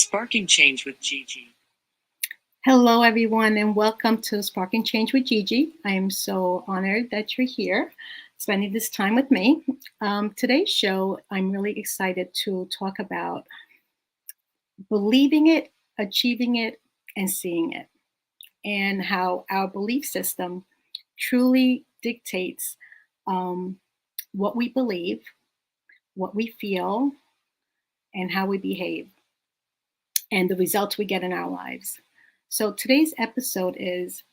Sparking Change with Gigi. Hello, everyone, and welcome to Sparking Change with Gigi. I am so honored that you're here, spending this time with me. Today's show, I'm really excited to talk about believing it, achieving it, and seeing it, and how our belief system truly dictates what we believe, what we feel, and how we behave, and the results we get in our lives. So today's episode is,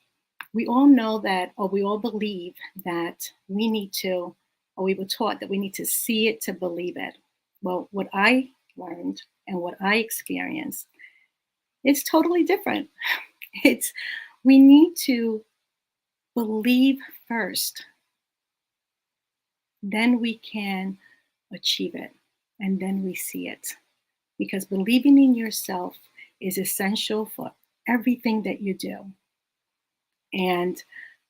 we all know that, or we all believe that we need to, or we were taught that we need to see it to believe it. Well, what I learned and what I experienced, it's totally different. It's, we need to believe first, then we can achieve it, and then we see it. Because believing in yourself is essential for everything that you do. And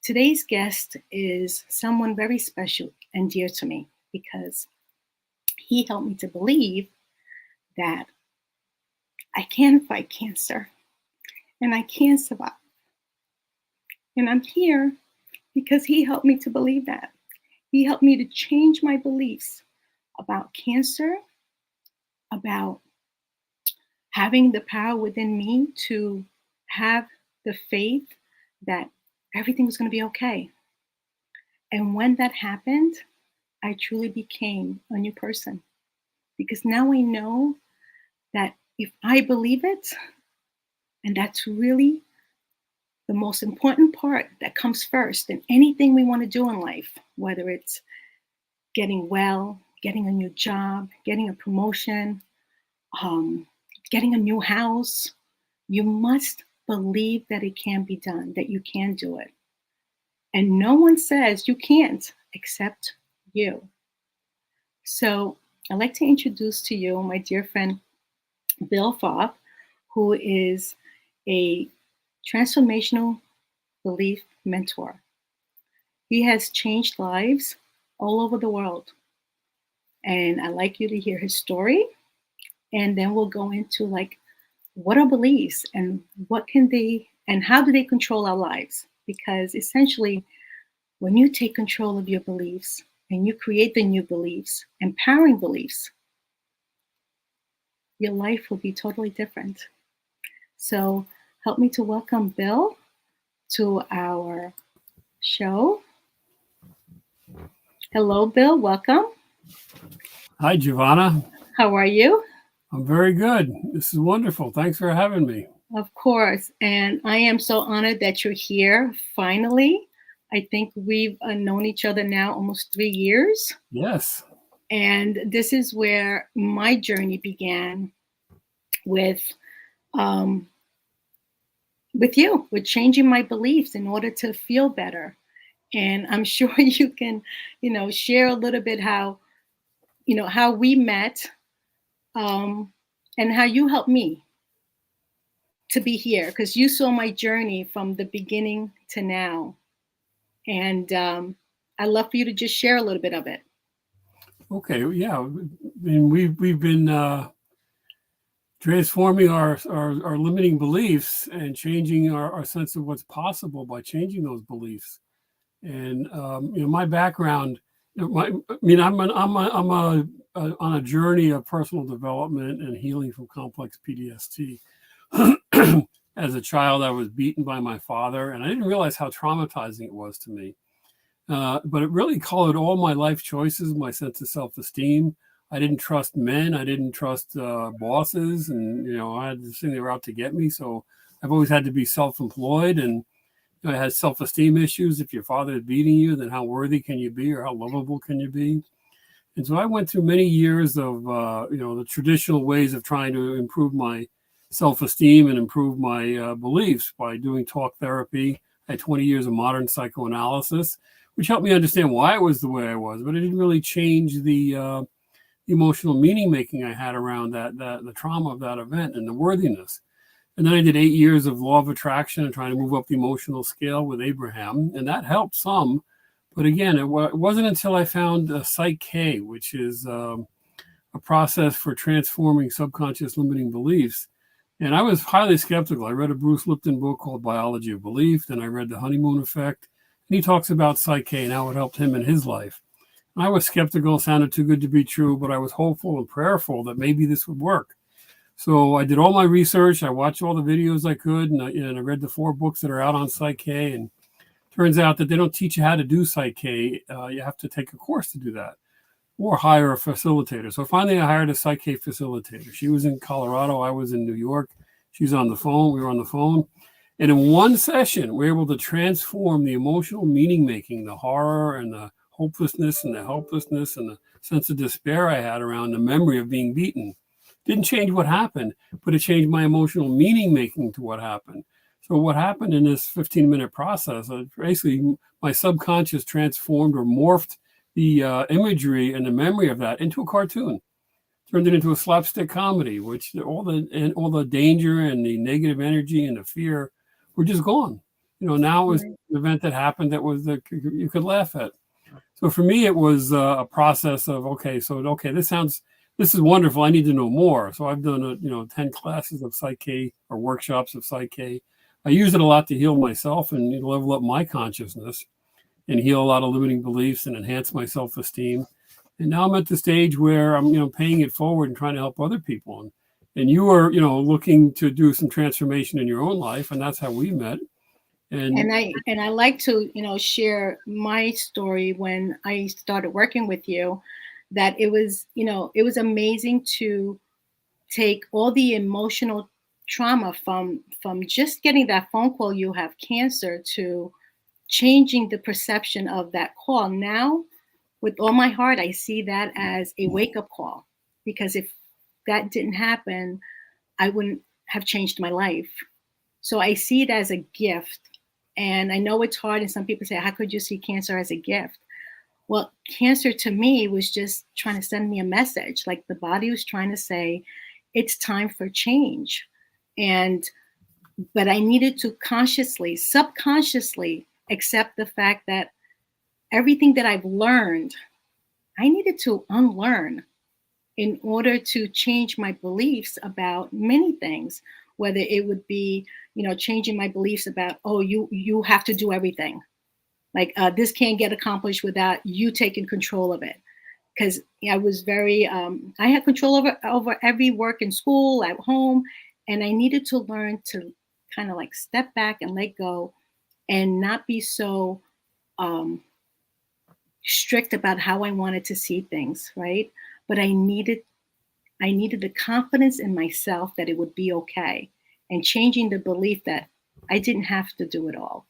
today's guest is someone very special and dear to me because he helped me to believe that I can fight cancer and I can survive. And I'm here because he helped me to believe that. He helped me to change my beliefs about cancer, about having the power within me to have the faith that everything was going to be okay. And when that happened, I truly became a new person because now I know that if I believe it, and that's really the most important part that comes first in anything we want to do in life, whether it's getting well, getting a new job, getting a promotion, getting a new house, you must believe that it can be done, that you can do it. And no one says you can't except you. So I'd like to introduce to you my dear friend, Bill Fopp, who is a transformational belief mentor. He has changed lives all over the world. And I'd like you to hear his story. And then we'll go into what are beliefs and what can they, and how do they control our lives? Because essentially, when you take control of your beliefs and you create the new beliefs, empowering beliefs, your life will be totally different. So help me to welcome Bill to our show. Hello, Bill. Welcome. Hi, Giovanna. How are you? I'm very good. This is wonderful. Thanks for having me. Of course. And I am so honored that you're here finally. I think we've known each other now almost 3 years. Yes. And this is where my journey began with you, with changing my beliefs in order to feel better. And I'm sure you can, share a little bit how we met, and how you helped me to be here, because you saw my journey from the beginning to now. And I'd love for you to just share a little bit of it. Okay. Yeah. I mean, we've been transforming our limiting beliefs and changing our sense of what's possible by changing those beliefs. And my background, I'm on a journey of personal development and healing from complex PTSD. As a child, I was beaten by my father, and I didn't realize how traumatizing it was to me. But it really colored all my life choices, my sense of self-esteem. I didn't trust men. I didn't trust bosses, and I had this thing they were out to get me. So I've always had to be self-employed, and I had self-esteem issues. If your father is beating you, then how worthy can you be, or how lovable can you be? And so I went through many years of the traditional ways of trying to improve my self-esteem and improve my beliefs by doing talk therapy. I had 20 years of modern psychoanalysis, which helped me understand why I was the way I was, but it didn't really change the emotional meaning making I had around the trauma of that event and the worthiness. And then I did 8 years of law of attraction and trying to move up the emotional scale with Abraham, and that helped some. But again, it wasn't until I found Psych K, which is a process for transforming subconscious limiting beliefs, And I was highly skeptical. I read a Bruce Lipton book called Biology of Belief. Then I read The Honeymoon Effect. And he talks about psyche and how it helped him in his life. And I was skeptical, it sounded too good to be true, but I was hopeful and prayerful that maybe this would work. So I did all my research. I watched all the videos I could, and I read the 4 books that are out on psyche. And turns out that they don't teach you how to do psyche. You have to take a course to do that, or hire a facilitator. So finally, I hired a psyche facilitator. She was in Colorado. I was in New York. She's on the phone. We were on the phone. And in one session, we were able to transform the emotional meaning making, the horror and the hopelessness and the helplessness and the sense of despair I had around the memory of being beaten. Didn't change what happened, but it changed my emotional meaning making to what happened. So what happened in this 15-minute process, basically my subconscious transformed or morphed the imagery and the memory of that into a cartoon, turned it into a slapstick comedy, which all the danger and the negative energy and the fear were just gone. Now it was an event that happened that was that you could laugh at. So for me, it was a process of, this is wonderful. I need to know more. So I've done 10 classes of psyche or workshops of psyche. I use it a lot to heal myself and level up my consciousness and heal a lot of limiting beliefs and enhance my self-esteem. And now I'm at the stage where I'm, paying it forward and trying to help other people. And you are, looking to do some transformation in your own life, and that's how we met. And I like to, share my story when I started working with you, that it was amazing to take all the emotional trauma from just getting that phone call, you have cancer, to changing the perception of that call. Now, with all my heart, I see that as a wake-up call, because if that didn't happen, I wouldn't have changed my life. So I see it as a gift. And I know it's hard, and some people say, how could you see cancer as a gift? Well, cancer to me was just trying to send me a message. Like the body was trying to say, it's time for change. But I needed to consciously, subconsciously accept the fact that everything that I've learned, I needed to unlearn in order to change my beliefs about many things, whether it would be, changing my beliefs about, you have to do everything. Like this can't get accomplished without you taking control of it. Because I was very, I had control over every work in school, at home, and I needed to learn to kind of like step back and let go and not be so strict about how I wanted to see things, right? But I needed the confidence in myself that it would be okay, and changing the belief that I didn't have to do it all.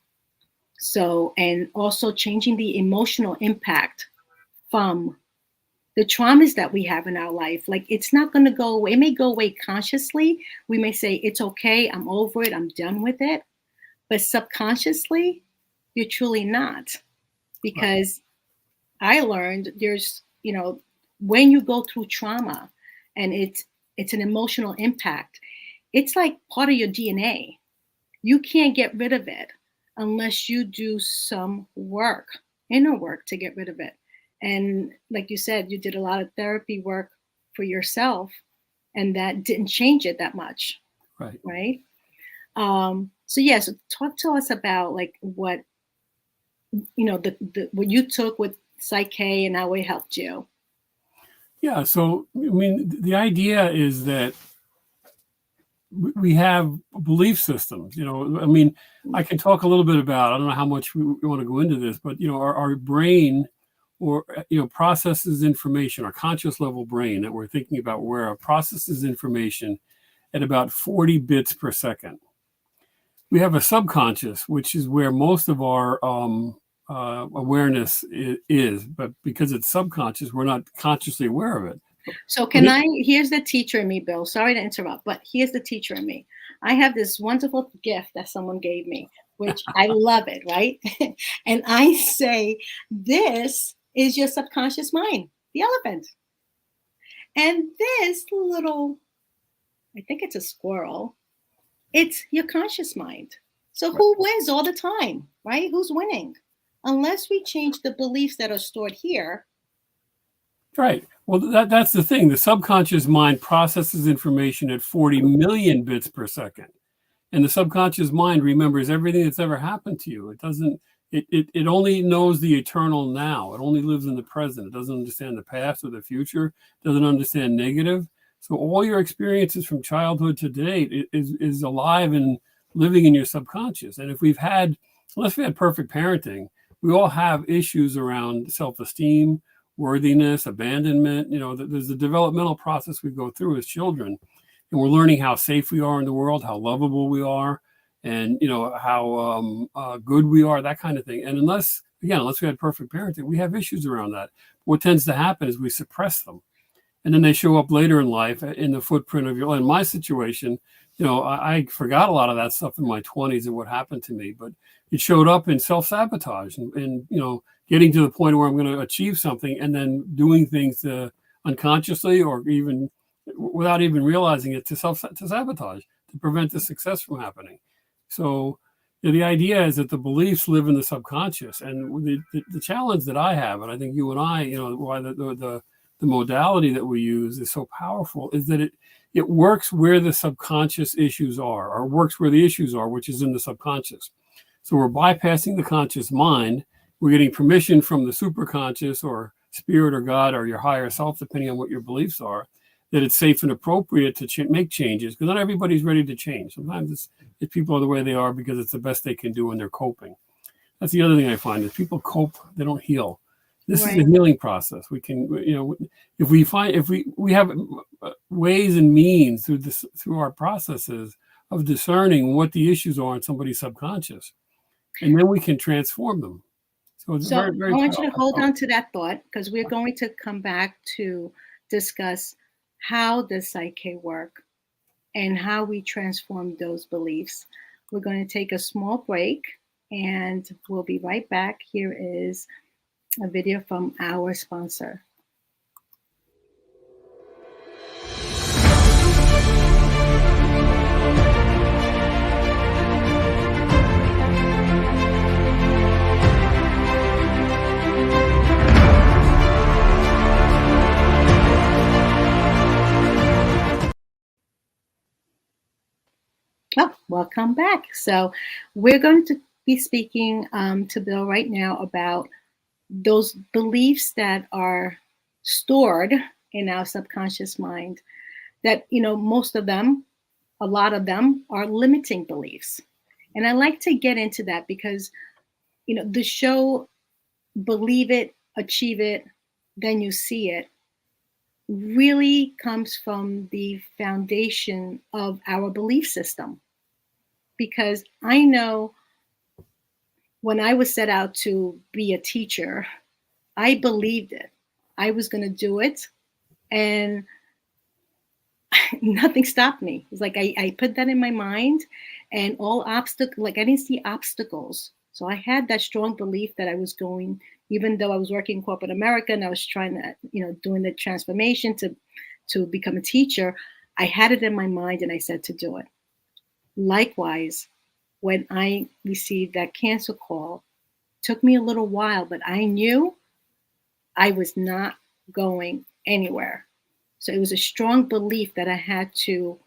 So, and also changing the emotional impact from the traumas that we have in our life. Like it's not going to go away. It may go away consciously. We may say, it's okay, I'm over it, I'm done with it. But subconsciously, you're truly not. Because I learned there's, when you go through trauma and it's an emotional impact, it's like part of your DNA. You can't get rid of it unless you do some work, inner work, to get rid of it. And like you said, you did a lot of therapy work for yourself, and that didn't change it that much. Right. So yes, talk to us about like what, what you took with psyche and how it helped you. Yeah. So, the idea is that we have belief systems, I can talk a little bit about, I don't know how much we want to go into this, but, our brain or, processes information, our conscious level brain that we're thinking about, where it processes information at about 40 bits per second. We have a subconscious, which is where most of our awareness is, but because it's subconscious, we're not consciously aware of it. So here's the teacher in me, Bill. Sorry to interrupt, but here's the teacher in me. I have this wonderful gift that someone gave me, which I love it, right? And I say, this is your subconscious mind, the elephant. And this little, I think it's a squirrel, it's your conscious mind. So who wins all the time, right? Who's winning? Unless we change the beliefs that are stored here, Right. Well, that's the thing. The subconscious mind processes information at 40 million bits per second. And the subconscious mind remembers everything that's ever happened to you. It doesn't, it only knows the eternal now. It only lives in the present. It doesn't understand the past or the future, doesn't understand negative. So all your experiences from childhood to date is alive and living in your subconscious. And if unless we had perfect parenting, we all have issues around self-esteem, worthiness, abandonment. There's a developmental process we go through as children, and we're learning how safe we are in the world, how lovable we are, and how good we are, that kind of thing. And unless we had perfect parenting, we have issues around that. What tends to happen is we suppress them, and then they show up later in life in the footprint of your life. In my situation, I forgot a lot of that stuff in my 20s and what happened to me, but it showed up in self-sabotage and getting to the point where I'm going to achieve something and then doing things unconsciously or even without even realizing it to sabotage, to prevent the success from happening. So the idea is that the beliefs live in the subconscious, and the challenge that I have, and I think you and I, why the modality that we use is so powerful, is that it works where the subconscious issues are, or works where the issues are, which is in the subconscious. So we're bypassing the conscious mind. We're getting permission from the superconscious or spirit or God or your higher self, depending on what your beliefs are, that it's safe and appropriate to make changes, because not everybody's ready to change. Sometimes it's people are the way they are because it's the best they can do and they're coping. That's the other thing I find is people cope, they don't heal. This is a healing process. We can, if we have ways and means through our processes of discerning what the issues are in somebody's subconscious, and then we can transform them. So it's very, very I want you to hold on to that thought, because we're going to come back to discuss how does psyche work and how we transform those beliefs. We're going to take a small break and we'll be right back. Here is a video from our sponsor. Oh, welcome back. So we're going to be speaking to Bill right now about those beliefs that are stored in our subconscious mind, that, most of them, a lot of them are limiting beliefs. And I like to get into that because, the show Believe It, Achieve It, Then You See It really comes from the foundation of our belief system. Because I know when I was set out to be a teacher, I believed it. I was going to do it, and nothing stopped me. It's like I put that in my mind, and all obstacles, like I didn't see obstacles. So I had that strong belief that I was going, even though I was working in corporate America and I was trying to, doing the transformation to become a teacher, I had it in my mind and I said to do it. Likewise, when I received that cancer call, it took me a little while, but I knew I was not going anywhere. So it was a strong belief that I had to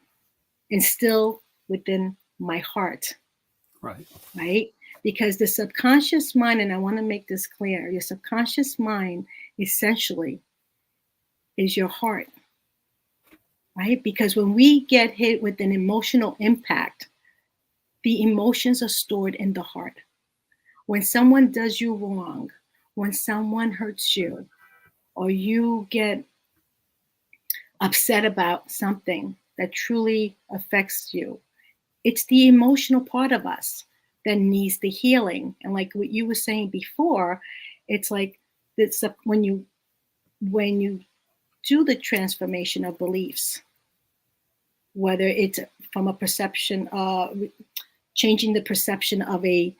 instill within my heart. Right? Because the subconscious mind, and I want to make this clear, your subconscious mind essentially is your heart. Right? Because when we get hit with an emotional impact, the emotions are stored in the heart. When someone does you wrong, when someone hurts you, or you get upset about something that truly affects you, it's the emotional part of us that needs the healing. And like what you were saying before, it's like it's when you do the transformation of beliefs, whether it's from a perception of changing the perception of a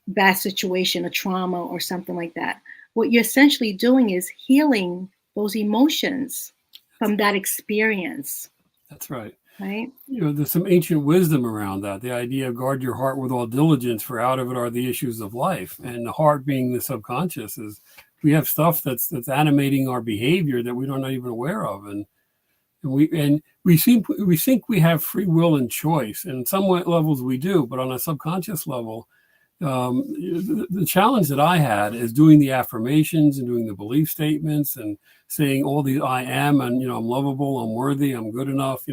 bad situation, a trauma or something like that, what you're essentially doing is healing those emotions from that experience. That's right. Right. There's some ancient wisdom around that. The idea of guard your heart with all diligence, for out of it are the issues of life. And the heart, being the subconscious, is we have stuff that's animating our behavior that we don't not even aware of, and we think we have free will and choice, and in some levels we do, but on a subconscious level, the challenge that I had is doing the affirmations and doing the belief statements and saying all these I am, and I'm lovable, I'm worthy, I'm good enough.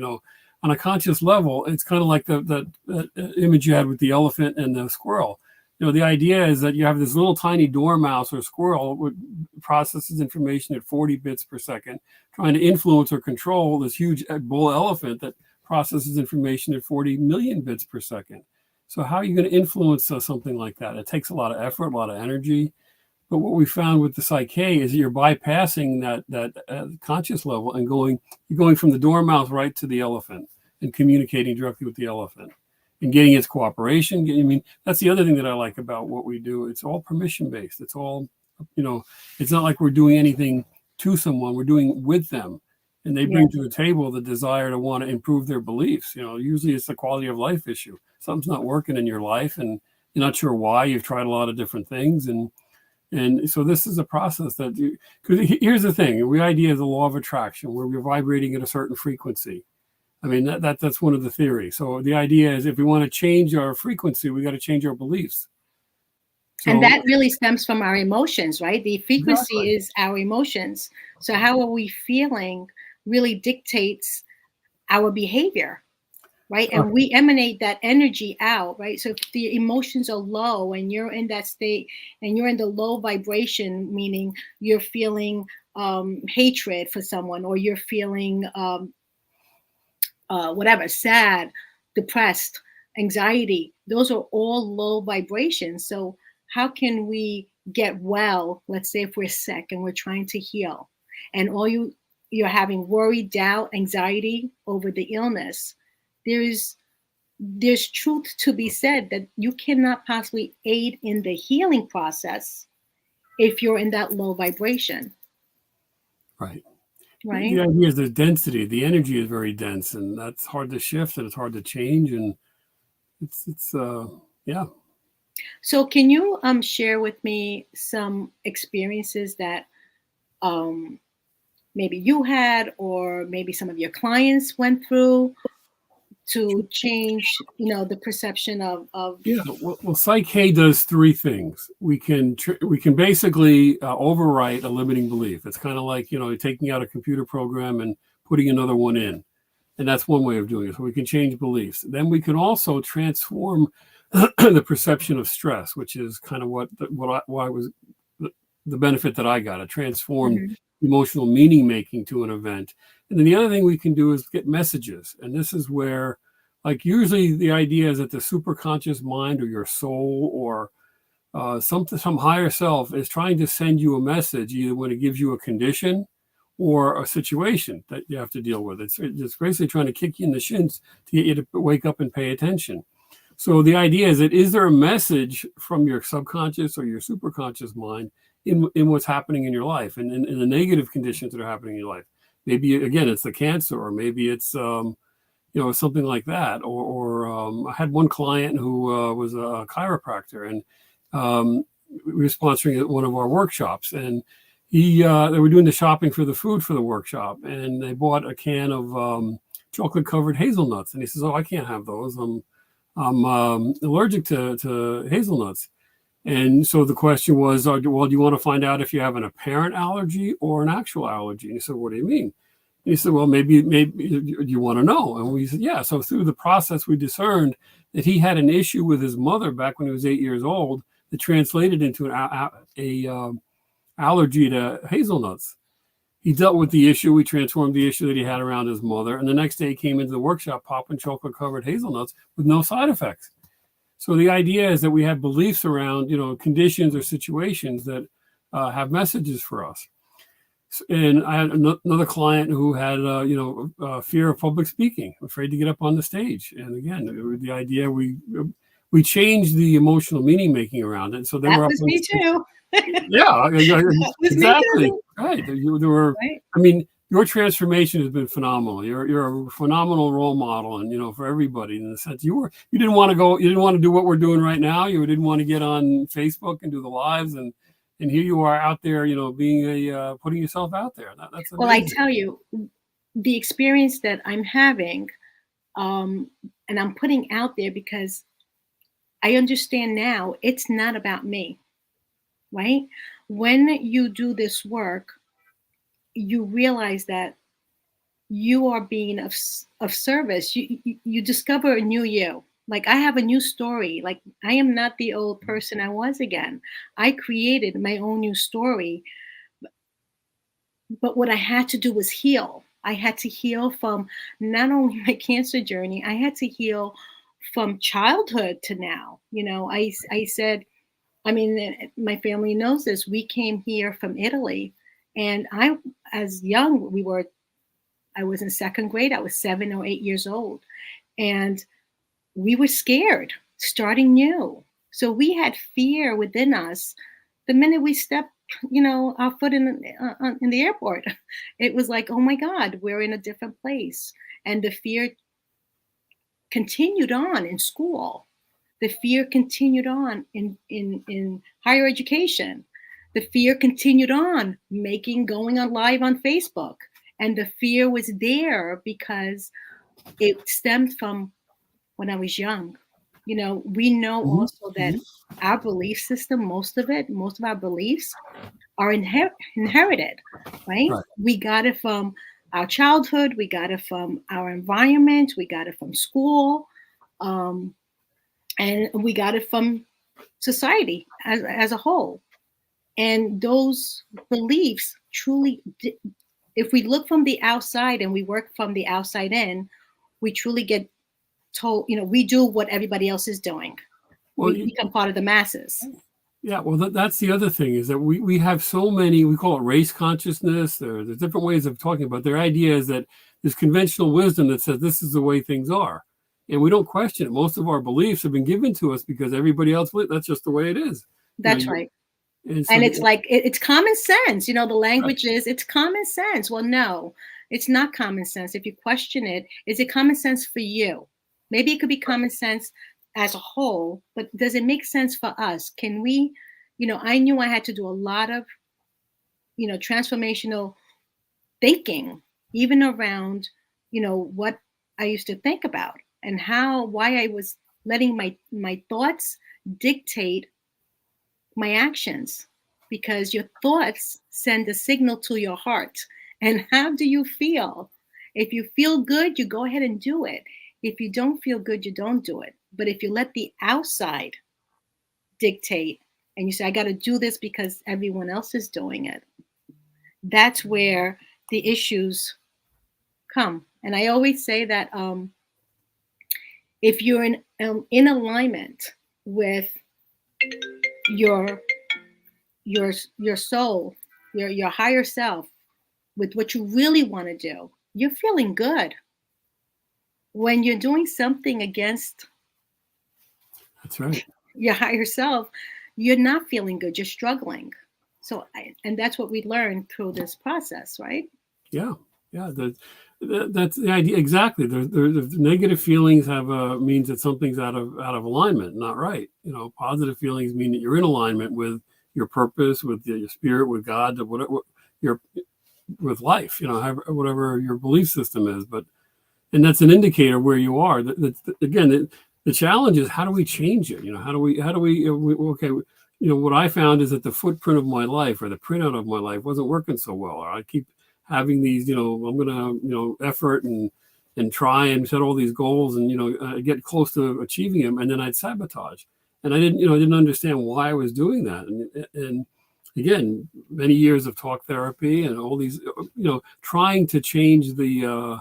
On a conscious level, it's kind of like the image you had with the elephant and the squirrel. The idea is that you have this little tiny dormouse or squirrel which processes information at 40 bits per second, trying to influence or control this huge bull elephant that processes information at 40 million bits per second. So how are you going to influence something like that? It takes a lot of effort, a lot of energy. But what we found with the psyche is that you're bypassing that conscious level and you're going from the dormouse right to the elephant and communicating directly with the elephant and getting its cooperation. That's the other thing that I like about what we do. It's all permission based. It's all, it's not like we're doing anything to someone. We're doing with them. And they bring to the table the desire to want to improve their beliefs. Usually it's a quality of life issue. Something's not working in your life and you're not sure why. You've tried a lot of different things. And so this is a process because here's the thing. The idea is the law of attraction, where we're vibrating at a certain frequency. That's one of the theories. So the idea is if we want to change our frequency, we got to change our beliefs. And that really stems from our emotions, right? The frequency Exactly. is our emotions. So how are we feeling really dictates our behavior, right? And we emanate that energy out, right? So if the emotions are low and you're in that state and you're in the low vibration, meaning you're feeling hatred for someone, or you're feeling whatever, sad, depressed, anxiety, those are all low vibrations. So how can we get well? Let's say if we're sick and we're trying to heal, and you're having worry, doubt, anxiety over the illness, there's truth to be said that you cannot possibly aid in the healing process if you're in that low vibration. Right. Right. The idea is the density. The energy is very dense, and that's hard to shift, and it's hard to change, and it's yeah. So can you share with me some experiences that maybe you had, or maybe some of your clients went through, to change, the perception of Well, Psyche does three things. We can basically overwrite a limiting belief. It's kind of like taking out a computer program and putting another one in, and that's one way of doing it. So we can change beliefs. Then we can also transform the perception of stress, which is kind of why was the benefit that I got. It transformed emotional meaning making to an event. And then the other thing we can do is get messages. And this is where, like, usually the idea is that the superconscious mind or your soul or some higher self is trying to send you a message, either when it gives you a condition or a situation that you have to deal with. It's basically trying to kick you in the shins to get you to wake up and pay attention. So the idea is that, is there a message from your subconscious or your superconscious mind in what's happening in your life, and in the negative conditions that are happening in your life? Maybe, again, it's the cancer, or maybe it's, something like that. Or I had one client who was a chiropractor, and we were sponsoring one of our workshops, and they were doing the shopping for the food for the workshop, and they bought a can of chocolate covered hazelnuts. And he says, "Oh, I can't have those. I'm allergic to hazelnuts." And so the question was, well, do you want to find out if you have an apparent allergy or an actual allergy? And he said, "What do you mean?" And he said, "Well, maybe you want to know." And we said, "Yeah." So through the process, we discerned that he had an issue with his mother back when he was 8 years old that translated into an allergy to hazelnuts. He dealt with the issue. We transformed the issue that he had around his mother. And the next day he came into the workshop popping chocolate covered hazelnuts with no side effects. So the idea is that we have beliefs around, conditions or situations that have messages for us. And I had another client who had, fear of public speaking, afraid to get up on the stage. And again, the idea we changed the emotional meaning making around it. So they that were up was on me stage. too. Yeah, exactly. Right. There were. Right. I mean, your transformation has been phenomenal. You're a phenomenal role model, and for everybody, in the sense you didn't want to do what we're doing right now. You didn't want to get on Facebook and do the lives, and and here you are out there, being putting yourself out there. That's Well, I amazing. tell you, the experience that I'm having, and I'm putting out there because I understand now it's not about me, right? When you do this work, you realize that you are being of service. You discover a new you. Like I have a new story. Like I am not the old person I was again. I created my own new story. But what I had to do was heal. I had to heal from not only my cancer journey, I had to heal from childhood to now. I said, I mean, my family knows this. We came here from Italy, and as young, I was in second grade. I was 7 or 8 years old, and we were scared, starting new. So we had fear within us the minute we stepped, our foot in the airport. It was like, oh my God, we're in a different place. And the fear continued on in school. The fear continued on in higher education. The fear continued on going on live on Facebook. And the fear was there because it stemmed from when I was young. We know also that our belief system, most of our beliefs are inherited, right? Right. We got it from our childhood, we got it from our environment, we got it from school, and we got it from society as a whole. And those beliefs truly, if we look from the outside and we work from the outside in, we truly get told, we do what everybody else is doing. Well, We become part of the masses. yeah, well, that's the other thing is that we have so many, we call it race consciousness. There's different ways of talking about it. Their idea is that there's conventional wisdom that says this is the way things are. And we don't question it. Most of our beliefs have been given to us because everybody else, that's just the way it is. That's right. And, so And it's like, it's common sense. The language is, it's common sense. Well, no, it's not common sense. If you question it, is it common sense for you? Maybe it could be common sense as a whole, but does it make sense for us? Can we, I knew I had to do a lot of, transformational thinking, even around, what I used to think about and why I was letting my thoughts dictate my actions, because your thoughts send a signal to your heart. And how do you feel? If you feel good, you go ahead and do it. If you don't feel good, you don't do it. But if you let the outside dictate and you say, I got to do this because everyone else is doing it, that's where the issues come. And I always say that if you're in alignment with your soul, your higher self, with what you really want to do, you're feeling good. When you're doing something against that's right. your higher self, you're not feeling good. You're struggling. So, and that's what we learned through this process, right? Yeah, yeah. That's the idea. Exactly. The negative feelings have means that something's out of alignment, not right. Positive feelings mean that you're in alignment with your purpose, with your spirit, with God, whatever with life. Whatever your belief system is. And that's an indicator where you are. Again, the challenge is, how do we change it? How do we okay. What I found is that the footprint of my life, or the printout of my life, wasn't working so well. Or I keep having these, I'm gonna, effort and try and set all these goals and get close to achieving them, and then I'd sabotage. And I didn't understand why I was doing that. And again, many years of talk therapy and all these, trying to change the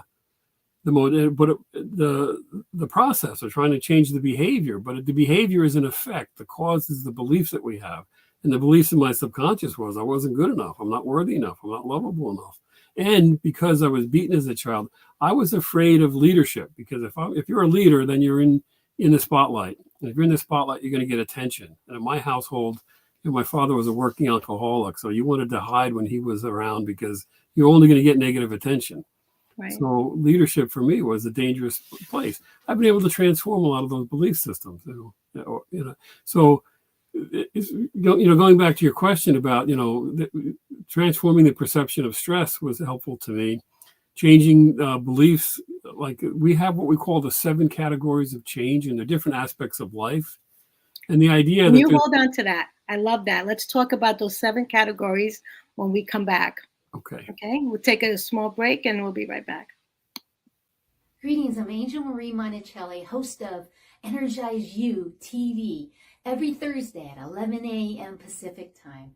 process, or trying to change the behavior, but the behavior is an effect. The cause is the beliefs that we have, and the beliefs in my subconscious was I wasn't good enough, I'm not worthy enough, I'm not lovable enough. And because I was beaten as a child, I was afraid of leadership, because if you're a leader, then you're in the spotlight. And if you're in the spotlight, you're going to get attention. And in my household, my father was a working alcoholic, so you wanted to hide when he was around because you're only going to get negative attention. Right. So leadership for me was a dangerous place. I've been able to transform a lot of those belief systems. So going back to your question about, transforming the perception of stress was helpful to me. Changing beliefs, like we have what we call the 7 categories of change, and the different aspects of life. And the idea Can that you hold on to that? I love that. Let's talk about those 7 categories when we come back. Okay. Okay, we'll take a small break and we'll be right back. Greetings, I'm Angel Marie Monticelli, host of Energize You TV, every Thursday at 11 a.m. Pacific Time.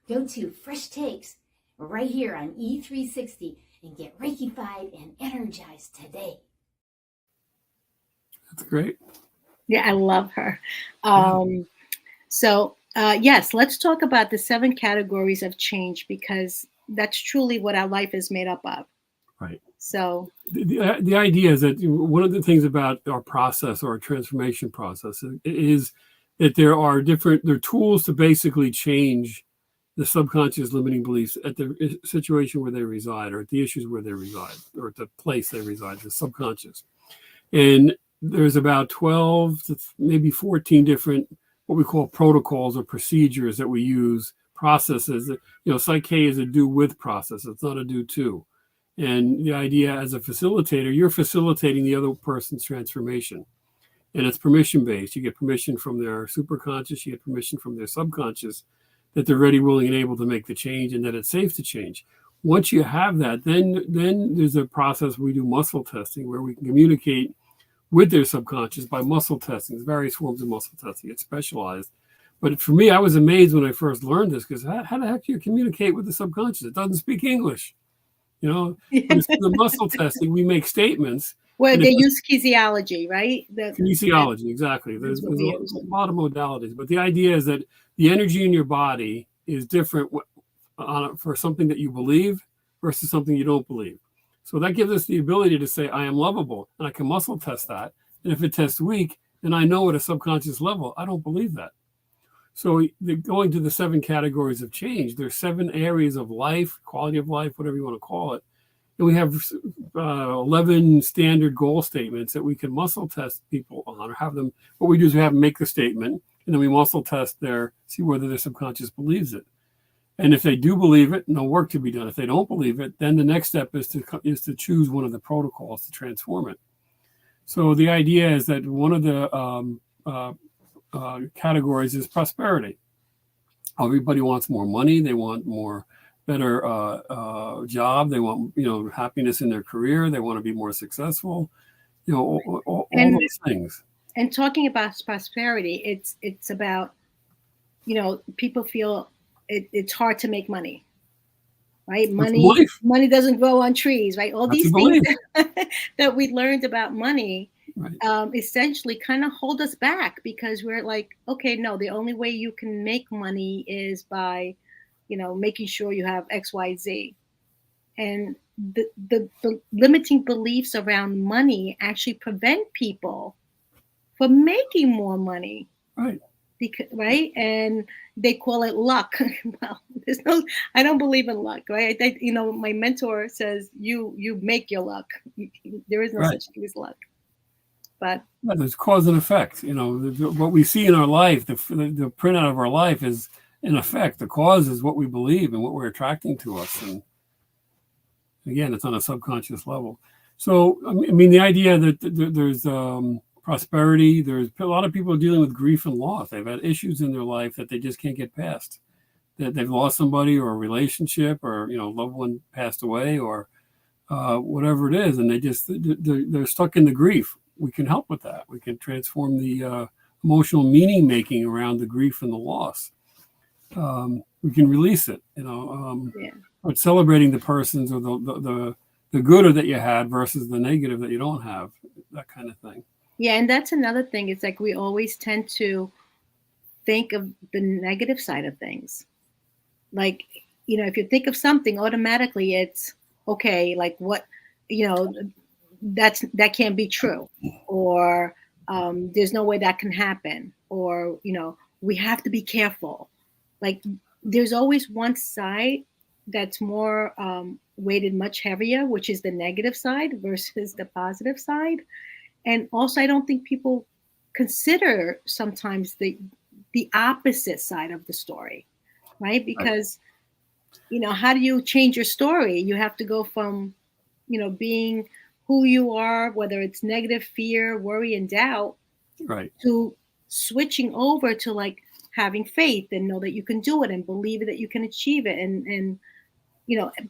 Go to Fresh Takes right here on E360 and get Reikified and energized today. That's great. Yeah, I love her. So, yes, let's talk about the 7 categories of change, because that's truly what our life is made up of. Right. So the idea is that one of the things about our process, or our transformation process, is that there are tools to basically change the subconscious limiting beliefs at the situation where they reside, or at the issues where they reside, or at the place they reside, the subconscious. And there's about 12 to maybe 14 different, what we call protocols or procedures that we use, processes. Psyche is a do with process. It's not a do to. And the idea, as a facilitator, you're facilitating the other person's transformation. And it's permission based. You get permission from their superconscious, you get permission from their subconscious, that they're ready, willing, and able to make the change, and that it's safe to change. Once you have that, then there's a process we do muscle testing, where we can communicate with their subconscious by muscle testing. There's various forms of muscle testing. It's specialized. But for me, I was amazed when I first learned this, because how the heck do you communicate with the subconscious? It doesn't speak English. The muscle testing, we make statements. Well, they use kinesiology, right? Kinesiology, exactly. There's a lot of modalities, but the idea is that the energy in your body is different for something that you believe versus something you don't believe. So that gives us the ability to say, I am lovable, and I can muscle test that. And if it tests weak, then I know at a subconscious level, I don't believe that. So going to the 7 categories of change, there's 7 areas of life, quality of life, whatever you want to call it. And we have 11 standard goal statements that we can muscle test people on, or have them. What we do is we have them make the statement, and then we muscle test see whether their subconscious believes it. And if they do believe it, no work to be done. If they don't believe it, then the next step is to choose one of the protocols to transform it. So the idea is that one of the categories is prosperity. Everybody wants more money. They want better job. They want happiness in their career. They want to be more successful. All those things. And talking about prosperity, it's about people feel it's hard to make money, right? Money doesn't grow on trees, right? All these things that we learned about money. Right. Essentially kind of hold us back, because we're like, okay, no, the only way you can make money is by, making sure you have X, Y, Z. And the limiting beliefs around money actually prevent people from making more money. Right. Right. And they call it luck. Well, I don't believe in luck, right? My mentor says you make your luck. There is no such thing as luck. But there's cause and effect. What we see in our life, the printout of our life is an effect. The cause is what we believe and what we're attracting to us. And again, it's on a subconscious level. So, the idea that there's prosperity, there's a lot of people dealing with grief and loss. They've had issues in their life that they just can't get past. That they've lost somebody, or a relationship, or loved one passed away, or whatever it is, and they're stuck in the grief. We can help with that. We can transform the emotional meaning making around the grief and the loss. We can release it, but celebrating the persons, or the good that you had versus the negative that you don't have, that kind of thing. Yeah, and that's another thing. It's like we always tend to think of the negative side of things. Like, if you think of something, automatically it's okay. Like what, that can't be true, or there's no way that can happen, or we have to be careful. Like there's always one side that's more weighted much heavier, which is the negative side versus the positive side. And also, I don't think people consider sometimes the the opposite side of the story, right? Because, how do you change your story? You have to go from, being who you are, whether it's negative fear, worry, and doubt, Right. to switching over to like having faith and know that you can do it and believe that you can achieve it. And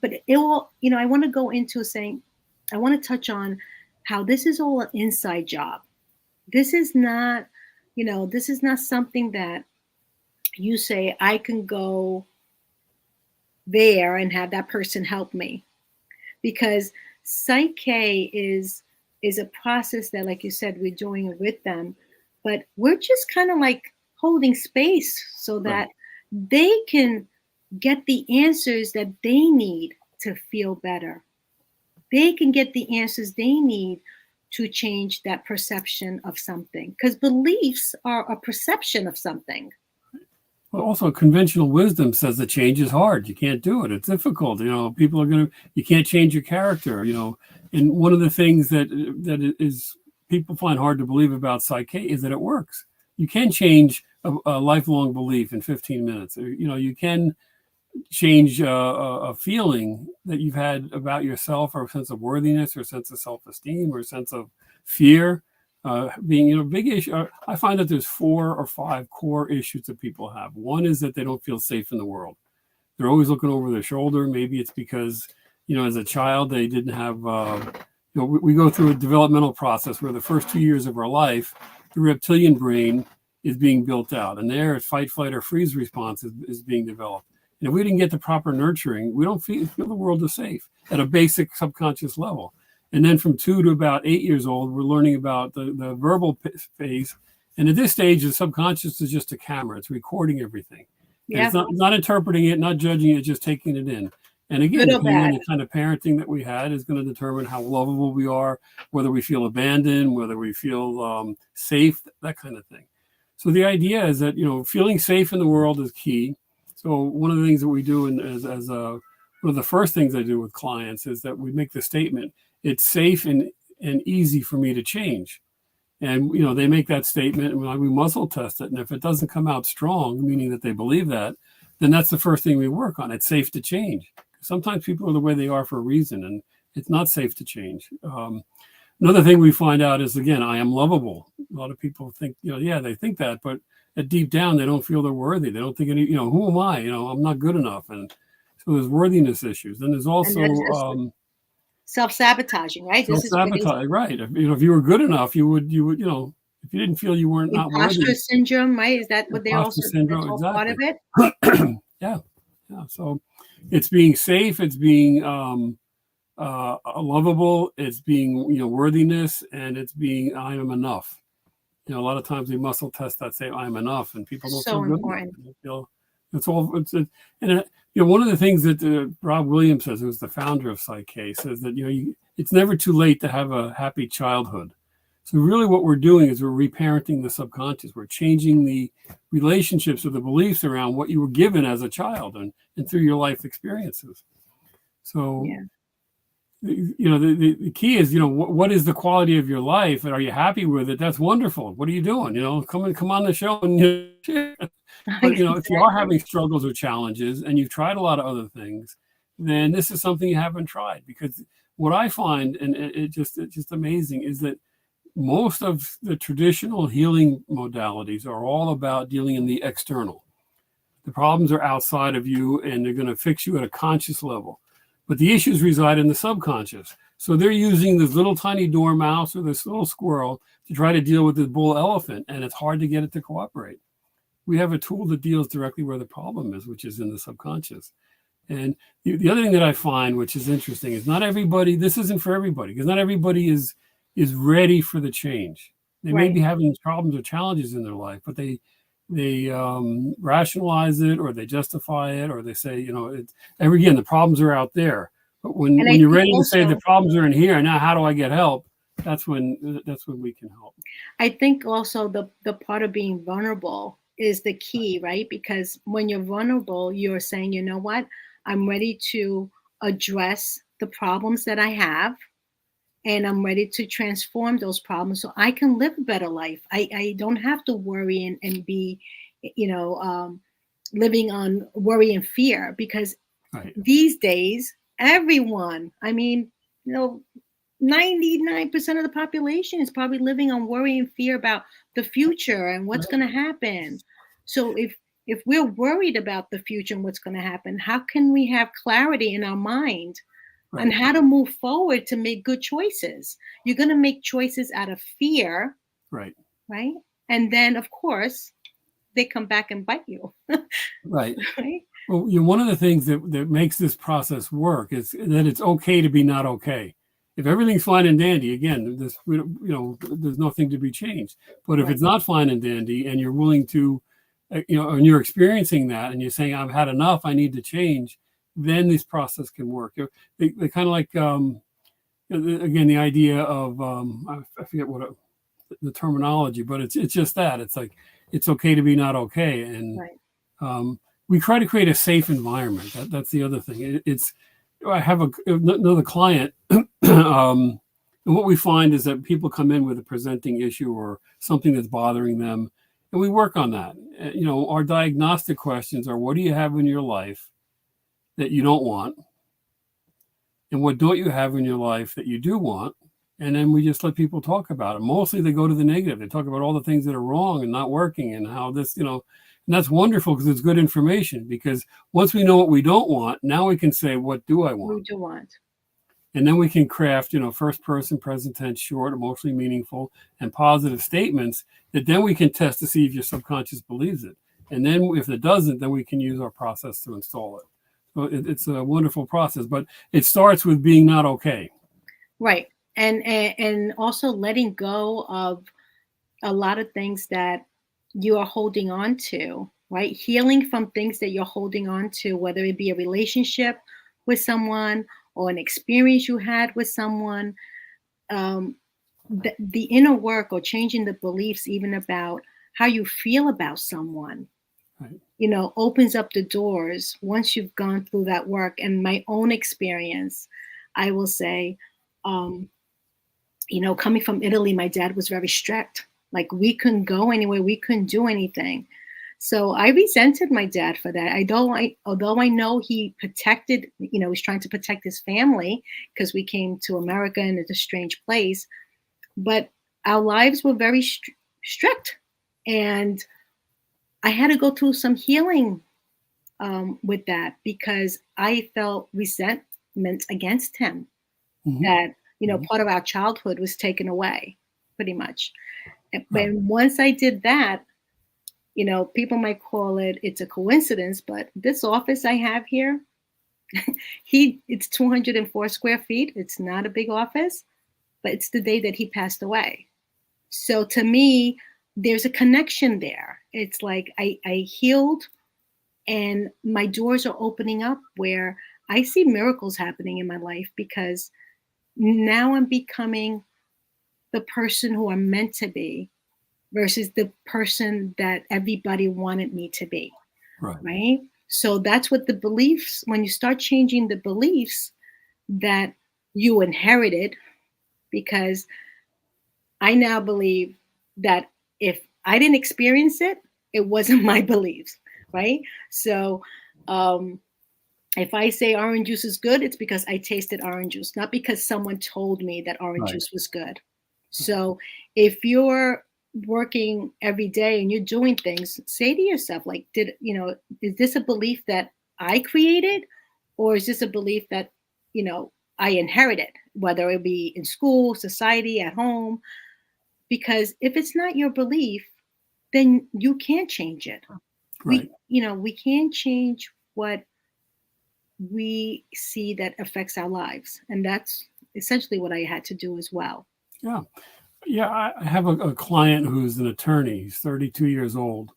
but it will, I want to go into saying, I want to touch on how this is all an inside job. This is not, this is not something that you say, I can go there and have that person help me. Because Psyche is a process that, like you said, we're doing it with them, but we're just kind of like holding space so that they can get the answers that they need to feel better. They can get the answers they need to change that perception of something, because beliefs are a perception of something. Well, also conventional wisdom says that change is hard. You can't do it. It's difficult. People are you can't change your character, and one of the things that is people find hard to believe about Psyche is that it works. You can change a lifelong belief in 15 minutes. You can change a feeling that you've had about yourself, or a sense of worthiness, or a sense of self-esteem, or a sense of fear. Being, big issue. I find that there's 4 or 5 core issues that people have. One is that they don't feel safe in the world. They're always looking over their shoulder. Maybe it's because, as a child, they didn't have, we go through a developmental process where the first 2 years of our life, the reptilian brain is being built out, and their fight, flight, or freeze response is being developed. And if we didn't get the proper nurturing, we don't feel the world is safe at a basic subconscious level. And then from 2 to about 8 years old, we're learning about the verbal phase. And at this stage, the subconscious is just a camera. It's recording everything. Yeah. It's not interpreting it, not judging it, just taking it in. And again, depending on the kind of parenting that we had is going to determine how lovable we are, whether we feel abandoned, whether we feel safe, that kind of thing. So the idea is that, feeling safe in the world is key. So one of the things that we do one of the first things I do with clients is that we make the statement, it's safe and easy for me to change. And, they make that statement and we muzzle test it. And if it doesn't come out strong, meaning that they believe that, then that's the first thing we work on. It's safe to change. Sometimes people are the way they are for a reason, and it's not safe to change. Another thing we find out is, again, I am lovable. A lot of people think, they think that, but deep down, they don't feel they're worthy. They don't think who am I? I'm not good enough. And so there's worthiness issues. Then there's also self-sabotaging, right? Self-sabotage, right? If you were good enough, you would, if you didn't feel you weren't not worthy. Imposter syndrome, right? Is that what they also syndrome, that's all part of it? Yeah. So it's being safe. It's being lovable. It's being worthiness, and it's being I am enough. A lot of times we muscle test that, say I'm enough, and people don't feel good enough. It's all. One of the things that Rob Williams says, who's the founder of Psyche, says that it's never too late to have a happy childhood. So really, what we're doing is we're reparenting the subconscious. We're changing the relationships or the beliefs around what you were given as a child and through your life experiences. So. Yeah. The key is, what is the quality of your life, and are you happy with it? That's wonderful. What are you doing? Come on the show and but if you are having struggles or challenges and you've tried a lot of other things, then this is something you haven't tried. Because what I find, and it's just amazing, is that most of the traditional healing modalities are all about dealing in the external. The problems are outside of you, and they're going to fix you at a conscious level. But the issues reside in the subconscious. So they're using this little tiny dormouse or this little squirrel to try to deal with this bull elephant, and it's hard to get it to cooperate. We have a tool that deals directly where the problem is, which is in the subconscious. And the other thing that I find, which is interesting, is not everybody, this isn't for everybody, because not everybody is ready for the change. They may be having problems or challenges in their life, but they rationalize it, or they justify it, or they say, again, the problems are out there. But when you're ready to say the problems are in here, now how do I get help? That's when we can help. I think also the part of being vulnerable is the key, right? Because when you're vulnerable, you're saying, you know what, I'm ready to address the problems that I have, and I'm ready to transform those problems so I can live a better life. I don't have to worry and be living on worry and fear, because Right. these days, everyone, 99% of the population is probably living on worry and fear about the future and what's going to happen. So if we're worried about the future and what's going to happen, how can we have clarity in our mind on Right. how to move forward to make good choices? You're going to make choices out of fear, Right. right? And then, of course, they come back and bite you. Right. Right? Well, one of the things that makes this process work is that it's okay to be not okay. If everything's fine and dandy, again, there's nothing to be changed. But if Right. it's not fine and dandy, and you're willing to, and you're experiencing that, and you're saying, "I've had enough. I need to change," then this process can work. They kind of like, again, the idea of I forget what the terminology, but it's just that it's like it's okay to be not okay, and Right. we try to create a safe environment. That's the other thing. I have another client, and what we find is that people come in with a presenting issue or something that's bothering them, and we work on that. Our diagnostic questions are: what do you have in your life that you don't want, and what don't you have in your life that you do want? And then we just let people talk about it. Mostly they go to the negative. They talk about all the things that are wrong and not working, and how this, and that's wonderful because it's good information. Because once we know what we don't want, now we can say, what do I want? What do you want? And then we can craft, first person, present tense, short, emotionally meaningful, and positive statements that then we can test to see if your subconscious believes it. And then if it doesn't, then we can use our process to install it. So it's a wonderful process, but it starts with being not okay. Right. And also letting go of a lot of things that you are holding on to, right? Healing from things that you're holding on to, whether it be a relationship with someone or an experience you had with someone. The inner work or changing the beliefs, even about how you feel about someone, Right. Opens up the doors once you've gone through that work. And my own experience, I will say, coming from Italy, my dad was very strict. Like, we couldn't go anywhere, we couldn't do anything. So I resented my dad for that. Although I know he protected, he's trying to protect his family because we came to America and it's a strange place. But our lives were very strict, and I had to go through some healing with that, because I felt resentment against him. Mm-hmm. That Mm-hmm. part of our childhood was taken away, pretty much. Right. And once I did that, people might call it's a coincidence, but this office I have here, it's 204 square feet. It's not a big office, but it's the day that he passed away. So to me, there's a connection there. It's like I healed, and my doors are opening up where I see miracles happening in my life, because now I'm becoming the person who I'm meant to be versus the person that everybody wanted me to be. Right? So that's what the beliefs, when you start changing the beliefs that you inherited, because I now believe that if I didn't experience it, it wasn't my beliefs, right? So if I say orange juice is good, it's because I tasted orange juice, not because someone told me that orange juice was good. So if you're working every day and you're doing things, say to yourself, like, is this a belief that I created, or is this a belief that, I inherited, whether it be in school, society, at home? Because if it's not your belief, then you can't change it. Right. We can't change what we see that affects our lives. And that's essentially what I had to do as well. Yeah. Yeah. I have a client who's an attorney. He's 32 years old.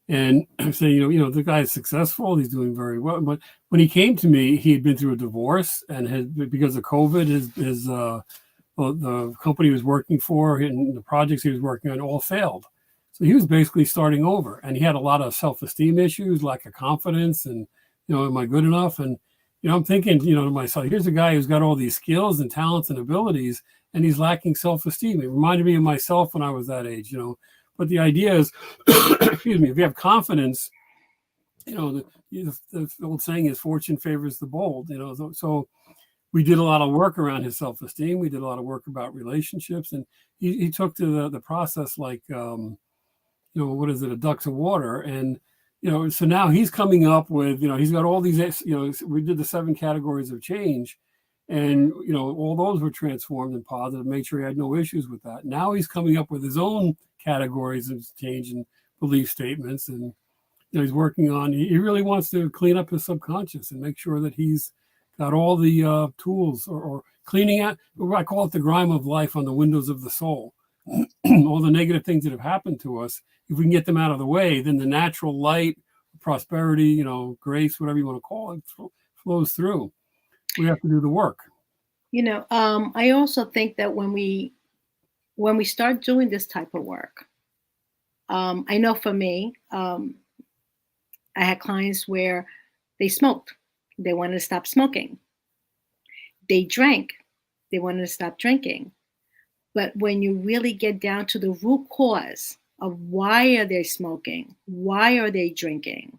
And I'm saying, the guy is successful. He's doing very well. But when he came to me, he had been through a divorce, and because of COVID, the company he was working for and the projects he was working on all failed. So he was basically starting over, and he had a lot of self-esteem issues, lack of confidence, and, am I good enough? And, I'm thinking, to myself, here's a guy who's got all these skills and talents and abilities, and he's lacking self-esteem. It reminded me of myself when I was that age, But the idea is, excuse me, if you have confidence, the old saying is fortune favors the bold, so we did a lot of work around his self-esteem. We did a lot of work about relationships, and he took to the process like, what is it, a duck to water. And, so now he's coming up with, he's got all these, we did the 7 categories of change, and, all those were transformed and positive, made sure he had no issues with that. Now he's coming up with his own categories of change and belief statements. And, he's working on, he really wants to clean up his subconscious and make sure that he's got all the tools or cleaning out, I call it the grime of life on the windows of the soul. All the negative things that have happened to us, if we can get them out of the way, then the natural light, prosperity, grace, whatever you want to call it, flows through. We have to do the work. I also think that when we start doing this type of work, I know for me, I had clients where they smoked. They wanted to stop smoking. They drank. They wanted to stop drinking. But when you really get down to the root cause of why are they smoking, why are they drinking,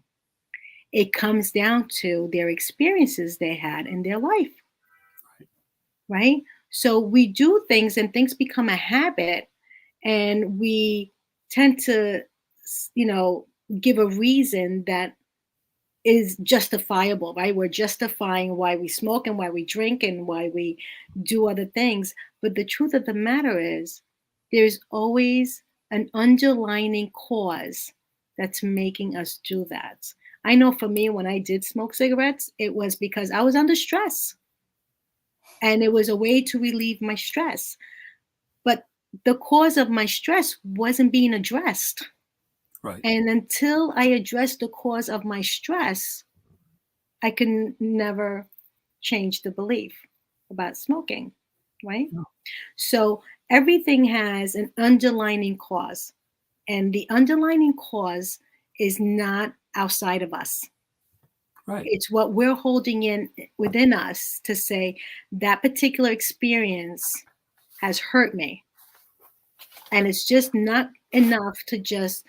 it comes down to their experiences they had in their life, right? So we do things and things become a habit, and we tend to, give a reason that is justifiable, right? We're justifying why we smoke and why we drink and why we do other things. But the truth of the matter is there's always an underlying cause that's making us do that. I know for me, when I did smoke cigarettes, it was because I was under stress. And it was a way to relieve my stress. But the cause of my stress wasn't being addressed. Right. And until I address the cause of my stress, I can never change the belief about smoking, right? No. So everything has an underlying cause, and the underlying cause is not outside of us. Right. It's what we're holding in within us to say that particular experience has hurt me. And it's just not enough to just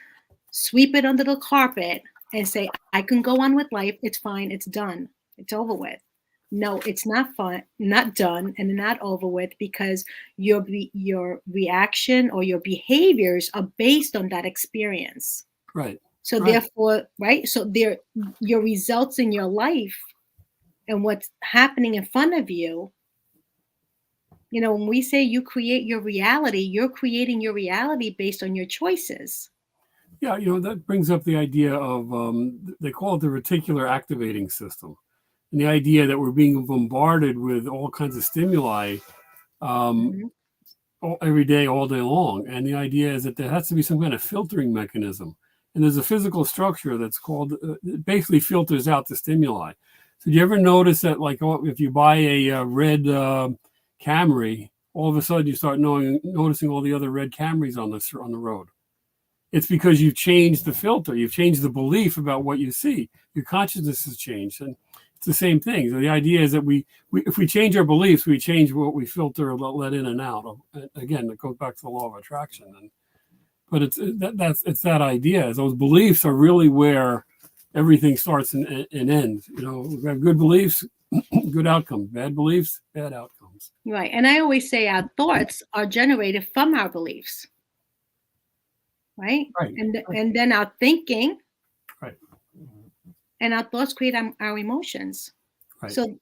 sweep it under the carpet and say, I can go on with life. It's fine. It's done. It's over with. No, it's not fun, not done, and not over with, because your reaction or your behaviors are based on that experience. Right. So right. Therefore, right. So your results in your life and what's happening in front of you. When we say you create your reality, you're creating your reality based on your choices. Yeah, that brings up the idea of, they call it the reticular activating system. And the idea that we're being bombarded with all kinds of stimuli every day, all day long. And the idea is that there has to be some kind of filtering mechanism. And there's a physical structure that's called, it basically filters out the stimuli. So do you ever notice that, like, if you buy a red Camry, all of a sudden you start noticing all the other red Camrys on the road? It's because you've changed the filter. You've changed the belief about what you see. Your consciousness has changed. And it's the same thing. So the idea is that we if we change our beliefs, we change what we filter or let in and out. Again, it goes back to the law of attraction. But it's that idea. Those beliefs are really where everything starts and ends. We have good beliefs, good outcomes. Bad beliefs, bad outcomes. Right. And I always say our thoughts are generated from our beliefs. Right. And then our thinking. Right. And our thoughts create our emotions. Right. So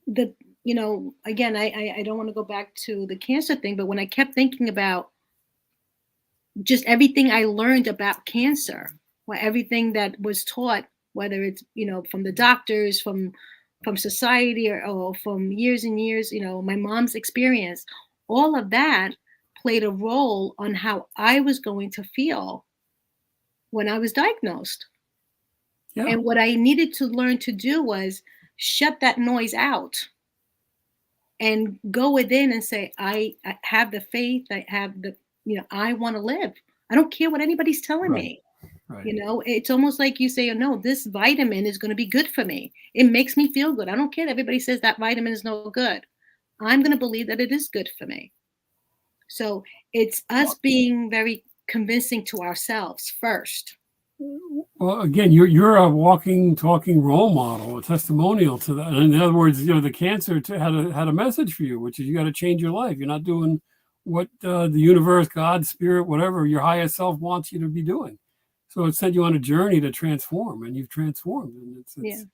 again, I don't want to go back to the cancer thing, but when I kept thinking about just everything I learned about cancer, or everything that was taught, whether it's, from the doctors, from society, or from years and years, my mom's experience, all of that played a role on how I was going to feel when I was diagnosed. Yeah. And what I needed to learn to do was shut that noise out and go within and say, I have the faith, I have the, I want to live. I don't care what anybody's telling me. Right. It's almost like you say, no, this vitamin is going to be good for me. It makes me feel good. I don't care that everybody says that vitamin is no good. I'm going to believe that it is good for me. So it's us being very convincing to ourselves first. Well, again, you're a walking, talking role model, a testimonial to that. And in other words, the cancer had a message for you, which is you got to change your life. You're not doing what the universe, God, spirit, whatever your highest self wants you to be doing. So it sent you on a journey to transform, and you've transformed. And it's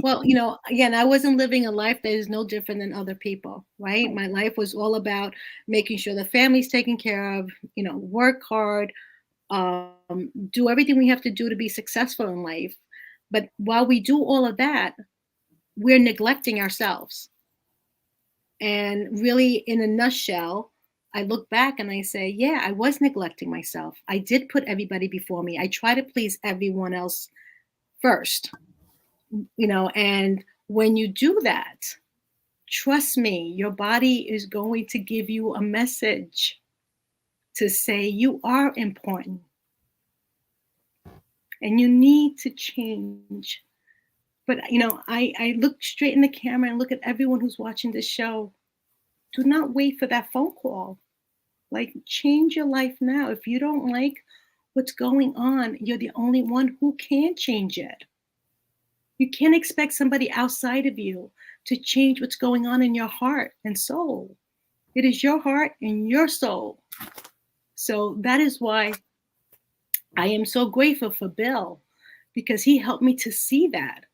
Well, again, I wasn't living a life that is no different than other people, right? My life was all about making sure the family's taken care of, work hard, do everything we have to do to be successful in life. But while we do all of that, we're neglecting ourselves. And really, in a nutshell, I look back and I say, yeah, I was neglecting myself. I did put everybody before me. I try to please everyone else first, and when you do that, trust me, your body is going to give you a message to say you are important and you need to change. But, I look straight in the camera and look at everyone who's watching this show. Do not wait for that phone call. Change your life now. If you don't like what's going on, you're the only one who can change it. You can't expect somebody outside of you to change what's going on in your heart and soul. It is your heart and your soul. So that is why I am so grateful for Bill, because he helped me to see that.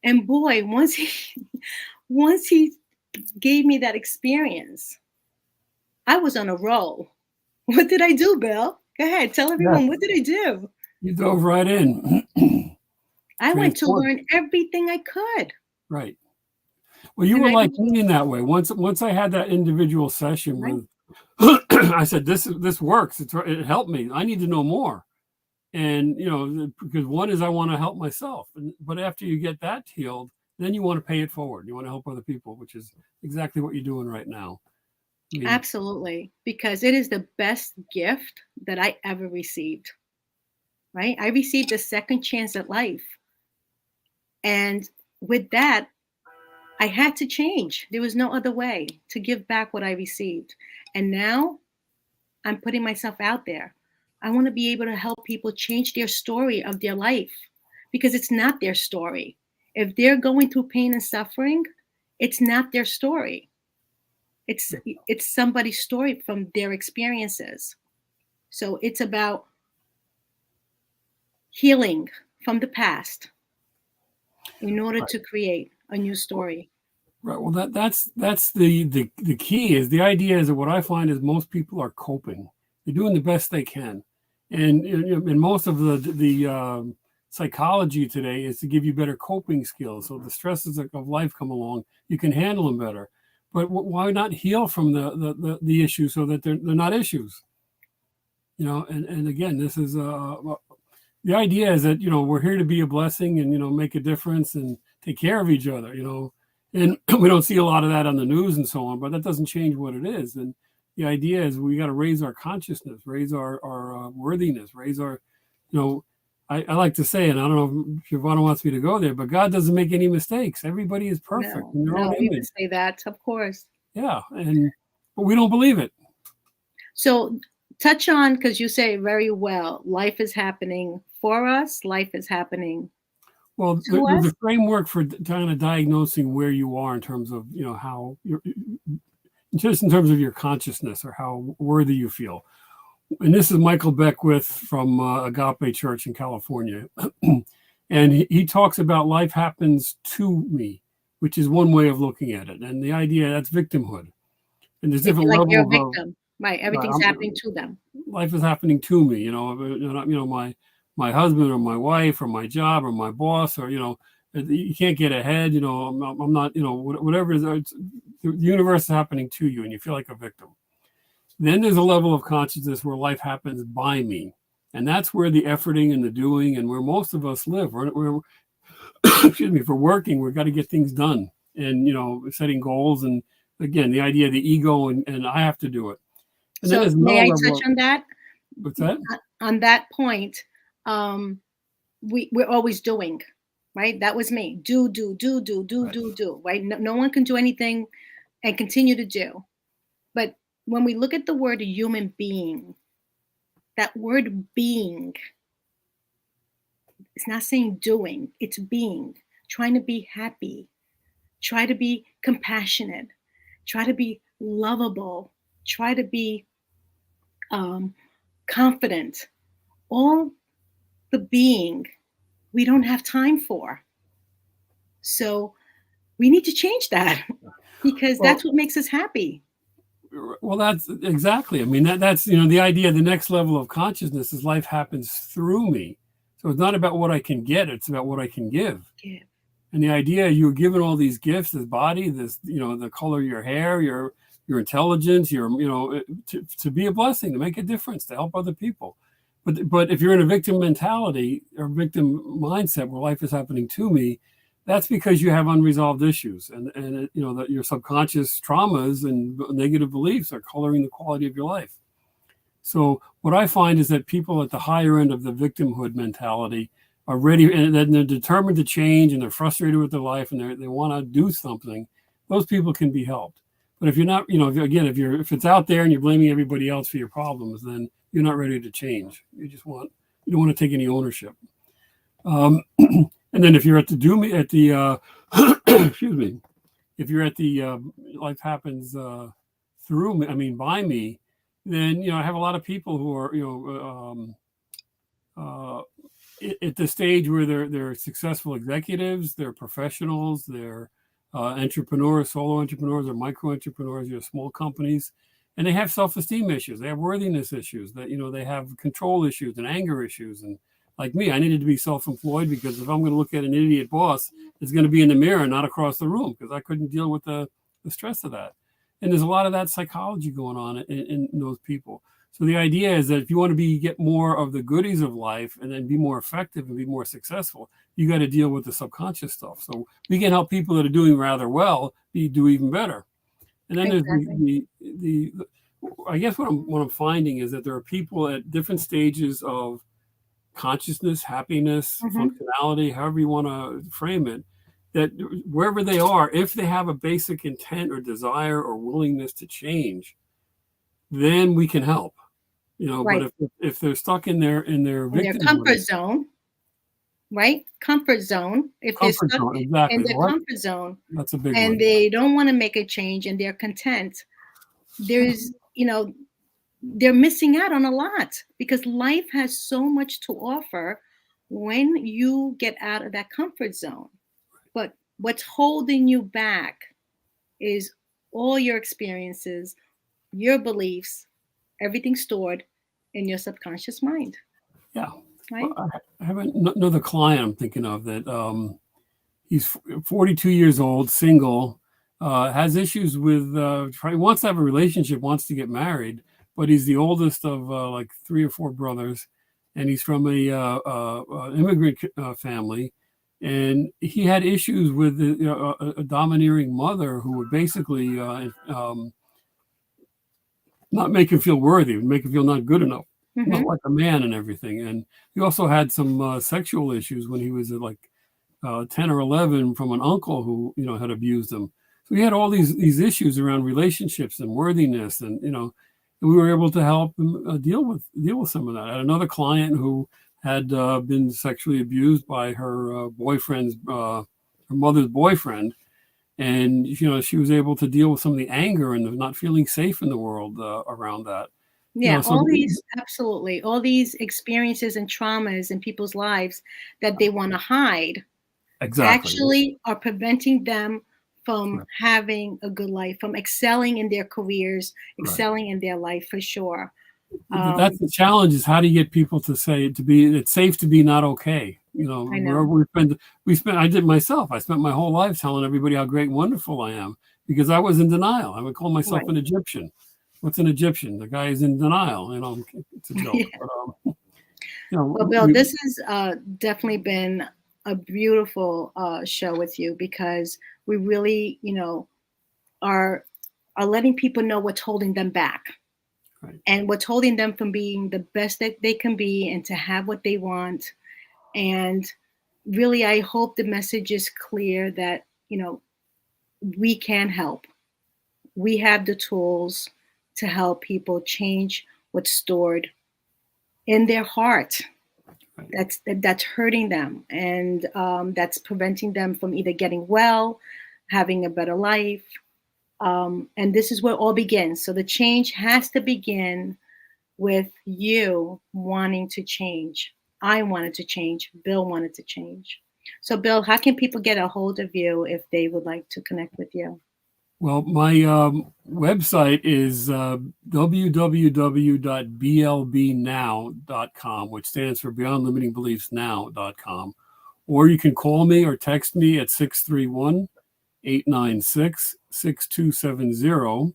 And boy, once he gave me that experience, I was on a roll. What did I do, Bill? Go ahead, tell everyone, what did I do? You dove right in. I went to learn everything I could. Right. Well, you were like me in that way. Once I had that individual session with, I said, this works. It helped me. I need to know more. And, because one is I want to help myself. But after you get that healed, then you want to pay it forward. You want to help other people, which is exactly what you're doing right now. Absolutely. Because it is the best gift that I ever received. Right? I received a second chance at life. And with that, I had to change. There was no other way to give back what I received. And now I'm putting myself out there. I want to be able to help people change their story of their life, because it's not their story. If they're going through pain and suffering, it's not their story. It's somebody's story from their experiences. So it's about healing from the past in order to create a new story. Right. Well, that's the key. Is the idea is that what I find is most people are coping. They're doing the best they can, and most of the psychology today is to give you better coping skills. So the stresses of life come along, you can handle them better. But why not heal from the issues so that they're not issues? And again, this is the idea is that we're here to be a blessing and make a difference and take care of each other. And we don't see a lot of that on the news and so on, but that doesn't change what it is. And the idea is we got to raise our consciousness, raise our worthiness, raise our, I like to say, and I don't know if Giovanna wants me to go there, but God doesn't make any mistakes. Everybody is perfect in their own you image. can say that, of course. Yeah, but we don't believe it. So touch on, because you say very well, life is happening for us, life is happening. Well, there's a framework for kind of diagnosing where you are in terms of, how you're, just in terms of your consciousness or how worthy you feel. And this is Michael Beckwith from Agape Church in California. And he talks about life happens to me, which is one way of looking at it. And the idea, that's victimhood. And there's different levels you're a victim. Right. Everything's happening to them. Life is happening to me, my husband or my wife or my job or my boss, or, you can't get ahead, I'm not, whatever it is, the universe is happening to you and you feel like a victim. Then there's a level of consciousness where life happens by me. And that's where the efforting and the doing and where most of us live. We're excuse me, for working, we've got to get things done and, setting goals. And again, the idea of the ego and I have to do it. And so may I touch on that? What's that? On that point, we're always doing, right? That was me. Do, right? No one can do anything and continue to do. But when we look at the word human being, That word being, it's not saying doing, it's being, trying to be happy, try to be compassionate, try to be lovable, try to be confident. All the being we don't have time for. So we need to change that because Well, that's what makes us happy. well, that's exactly. I mean, that's the idea. The next level of consciousness is life happens through me. So it's not about what I can get; it's about what I can give. Yeah. And the idea you're given all these gifts, this body, this the color of your hair, your intelligence, to be a blessing, to make a difference, to help other people. But if you're in a victim mentality or victim mindset where life is happening to me, that's because you have unresolved issues, and that your subconscious traumas and negative beliefs are coloring the quality of your life. So what I find is that people at the higher end of the victimhood mentality are ready, and they're determined to change, and they're frustrated with their life, and they want to do something. Those people can be helped. But if you're not, if it's out there and you're blaming everybody else for your problems, then you're not ready to change. You don't want to take any ownership. And then if you're at the excuse me, if you're at the life happens through me, I mean by me, then I have a lot of people who are at the stage where they're successful executives, they're professionals, they're entrepreneurs, solo entrepreneurs, or micro entrepreneurs, small companies, and they have self-esteem issues, they have worthiness issues, that they have control issues and anger issues. And like me, I needed to be self-employed because if I'm going to look at an idiot boss, it's going to be in the mirror, not across the room, because I couldn't deal with the stress of that. And there's a lot of that psychology going on in those people. So the idea is that if you want to get more of the goodies of life and then be more effective and be more successful, you got to deal with the subconscious stuff. So we can help people that are doing rather well do even better. And then Exactly. there's the I guess what I'm finding is that there are people at different stages of consciousness, happiness, functionality, however you want to frame it, that wherever they are, if they have a basic intent or desire or willingness to change, then we can help. Right. But if they're stuck in their Comfort victimhood, zone, right? Comfort zone. If they're comfort stuck zone, in exactly. their Well, comfort zone that's a big and one. they don't want to make a change and they're content, there's, they're missing out on a lot because life has so much to offer when you get out of that comfort zone. But what's holding you back is all your experiences, your beliefs, everything stored in your subconscious mind, Yeah. right? Well, I have another client I'm thinking of that he's 42 years old, single, has issues with, wants to have a relationship, wants to get married, but he's the oldest of like 3 or 4 brothers, and he's from a immigrant family, and he had issues with a domineering mother who would basically not make him feel worthy, make him feel not good enough, not like a man and everything. And he also had some sexual issues when he was like 10 or 11 from an uncle who had abused him. So he had all these issues around relationships and worthiness, and and we were able to help him deal with some of that. I had another client who had been sexually abused by her boyfriend's her mother's boyfriend, and she was able to deal with some of the anger and the not feeling safe in the world around that. Yeah, So absolutely, all these experiences and traumas in people's lives that they want to hide exactly. actually are preventing them from Right. having a good life, from excelling in their careers, excelling in their life for sure. That's the challenge: is how do you get people to say it's safe to be not okay? I Wherever know. I did myself. I spent my whole life telling everybody how great and wonderful I am because I was in denial. I would call myself Right. an Egyptian. What's an Egyptian? The guy is in denial. It's a joke. Yeah. But, Well, Bill, this has definitely been a beautiful show with you because we really, are letting people know what's holding them back. Right. And what's holding them from being the best that they can be and to have what they want. And really, I hope the message is clear that, we can help. We have the tools to help people change what's stored in their heart Right. that's hurting them, and that's preventing them from either getting well, having a better life. And this is where it all begins. So the change has to begin with you wanting to change. I wanted to change. Bill wanted to change. So, Bill, how can people get a hold of you if they would like to connect with you? Well, my website is www.blbnow.com, which stands for beyondlimitingbeliefsnow.com. Or you can call me or text me at 631-896-6270.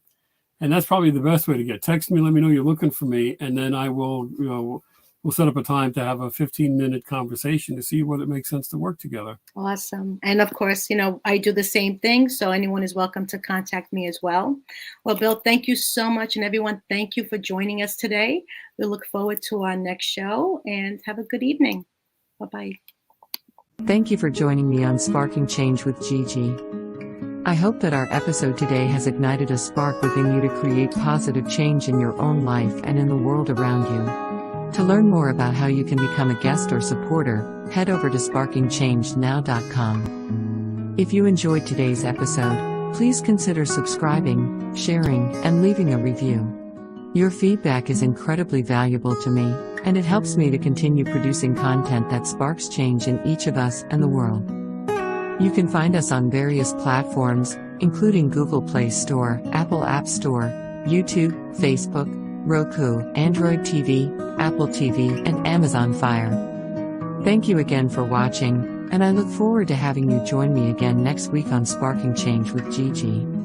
And that's probably the best way to get. Text me, let me know you're looking for me, and then I will, we'll set up a time to have a 15-minute conversation to see whether it makes sense to work together. Awesome. And of course, I do the same thing. So anyone is welcome to contact me as well. Well, Bill, thank you so much. And everyone, thank you for joining us today. We look forward to our next show, and have a good evening. Bye-bye. Thank you for joining me on Sparking Change with Gigi. I hope that our episode today has ignited a spark within you to create positive change in your own life and in the world around you. To learn more about how you can become a guest or supporter, head over to sparkingchange.now.com. If you enjoyed today's episode, please consider subscribing, sharing, and leaving a review. Your feedback is incredibly valuable to me, and it helps me to continue producing content that sparks change in each of us and the world. You can find us on various platforms, including Google Play Store, Apple App Store, YouTube, Facebook, Roku, Android TV, Apple TV, and Amazon Fire. Thank you again for watching, and I look forward to having you join me again next week on Sparking Change with Gigi.